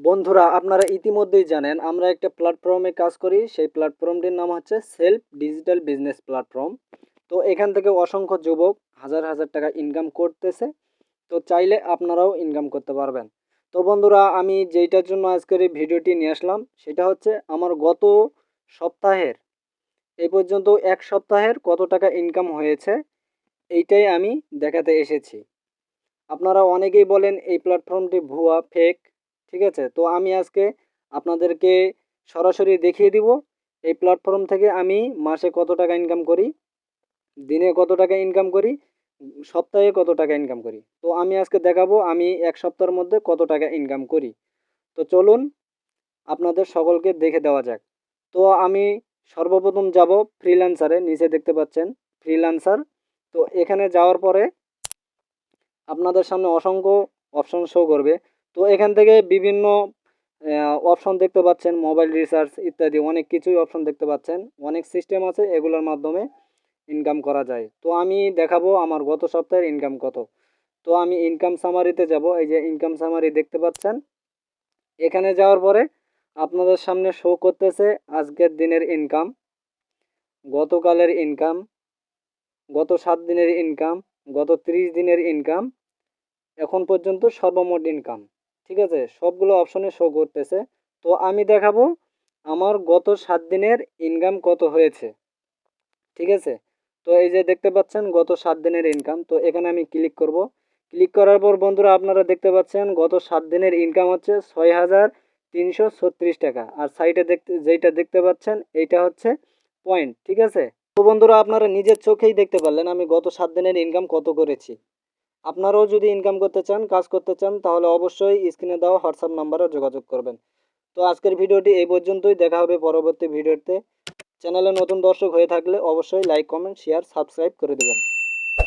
বন্ধুরা আপনারা ইতিমধ্যেই জানেন আমরা একটা প্ল্যাটফর্মে কাজ করি। সেই প্ল্যাটফর্মটির নাম হচ্ছে সেলফ ডিজিটাল বিজনেস প্ল্যাটফর্ম। তো এখান থেকে অসংখ্য যুবক হাজার হাজার টাকা ইনকাম করতেছে। তো চাইলে আপনারাও ইনকাম করতে পারবেন। তো বন্ধুরা আমি যেইটার জন্য আজকের এই ভিডিওটি নিয়ে আসলাম সেটা হচ্ছে আমার গত সপ্তাহের এই পর্যন্ত এক সপ্তাহের কত টাকা ইনকাম হয়েছে এইটাই আমি দেখাতে এসেছি। আপনারা অনেকেই বলেন এই প্ল্যাটফর্মটি ভুয়া ফেক, ঠিক আছে? তো আমি আজকে আপনাদেরকে সরাসরি দেখিয়ে দিব এই প্ল্যাটফর্ম থেকে আমি মাসে কত টাকা ইনকাম করি, দিনে কত টাকা ইনকাম করি, সপ্তাহে কত টাকা ইনকাম করি। তো আমি আজকে দেখাবো আমি এক সপ্তাহের মধ্যে কত টাকা ইনকাম করি। তো চলুন আপনাদের সকলকে দেখে দেওয়া যাক। তো আমি সর্বপ্রথম যাব ফ্রিল্যান্সারে, নিচে দেখতে পাচ্ছেন ফ্রিল্যান্সার। তো এখানে যাওয়ার পরে আপনাদের সামনে অসংখ্য অপশন শো করবে। তো এখান থেকে বিভিন্ন অপশন দেখতে পাচ্ছেন, মোবাইল রিচার্জ ইত্যাদি অনেক কিছুই অপশন দেখতে পাচ্ছেন। অনেক সিস্টেম আছে, এগুলোর মাধ্যমে ইনকাম করা যায়। তো আমি দেখাবো আমার গত সপ্তাহের ইনকাম কত। তো আমি ইনকাম সামারিতে যাব, এই যে ইনকাম সামারি দেখতে পাচ্ছেন। এখানে যাওয়ার পরে আপনাদের সামনে শো করতেছে আজকের দিনের ইনকাম, গতকালের ইনকাম, গত 7 দিনের ইনকাম, গত 30 দিনের ইনকাম, এখন পর্যন্ত সর্বমোট ইনকাম। ঠিক আছে, সবগুলো অপশনে শো করতেছে। তো আমি দেখাবো আমার গত 7 দিনের ইনকাম কত হয়েছে। ঠিক আছে, তো এই যে দেখতে পাচ্ছেন গত 7 দিনের ইনকাম। তো এখানে আমি ক্লিক করব। ক্লিক করার পর বন্ধুরা আপনারা দেখতে পাচ্ছেন গত 7 দিনের ইনকাম হচ্ছে 6,336 টাকা। আর সাইডে দেখতে যেইটা দেখতে পাচ্ছেন এইটা হচ্ছে পয়েন্ট। ঠিক আছে, তো বন্ধুরা আপনারা নিজের চোখেই দেখতে পারলেন আমি গত 7 দিনের ইনকাম কত করেছি। আপনারাও যদি ইনকাম করতে চান, কাজ করতে চান, তাহলে অবশ্যই স্ক্রিনে দেওয়া হোয়াটসঅ্যাপ নাম্বারে যোগাযোগ করবেন। তো আজকের ভিডিওটি এই পর্যন্তই, দেখা হবে পরবর্তী ভিডিওতে। চ্যানেলে নতুন দর্শক হয়ে থাকলে অবশ্যই লাইক, কমেন্ট, শেয়ার, সাবস্ক্রাইব করে দেবেন।